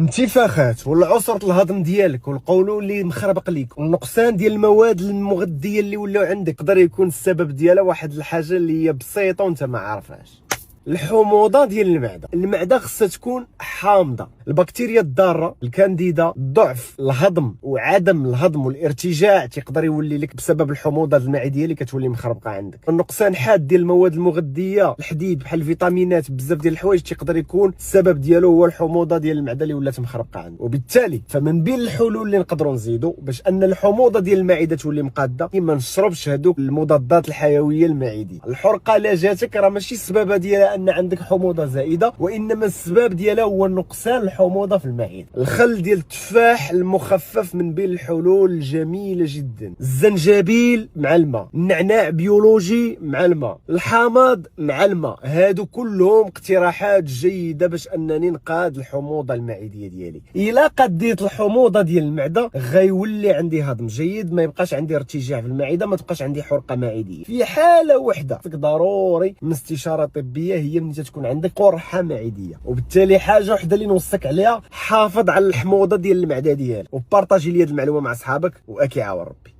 انتفاخات ولا عسرة الهضم ديالك والقولون اللي مخربق ليك والنقصان ديال المواد المغذيه اللي ولاو عندك، يقدر يكون السبب ديالها واحد الحاجه اللي هي بسيطه وانت ما عارفهاش. الحموضه ديال المعده خصها تكون حامضه. البكتيريا الضاره، الكانديدا، ضعف الهضم وعدم الهضم والارتجاع تيقدر يولي لك بسبب الحموضه المعديه اللي كتولي مخربقه عندك. النقصان حاد ديال المواد المغذيه، الحديد بحال الفيتامينات، بزاف ديال الحوايج تيقدر يكون السبب ديالو هو الحموضه ديال المعده اللي ولات مخربقه عندك. وبالتالي فمن بين الحلول اللي نقدروا نزيدوا باش ان الحموضه ديال المعده تولي مقاده، ما نشربش هذوك المضادات الحيويه المعديه. الحرقه لا جاتك راه ماشي السبب ديالها ان عندك حموضه زائده، وانما السبب ديالها هو نقصان الحموضه في المعده. الخل ديال التفاح المخفف من بين الحلول الجميله جدا. الزنجبيل مع الماء، النعناع بيولوجي مع الماء، الحامض مع الماء، هادو كلهم اقتراحات جيده باش انني نقاد الحموضه المعديه ديالي. الا قديت الحموضه ديال المعده غيولي عندي هضم جيد، ما يبقاش عندي ارتجاع في المعده، ما تبقاش عندي حرقه معديه. في حاله واحده ضروري من استشاره طبيه، هي ملي تكون عندك قرحه معديه. وبالتالي حاجه وحده اللي نوصيك عليها، حافظ على الحموضه ديال المعده ديالك، وبارطاجي لي هذه المعلومه مع اصحابك، واكي عاون ربي.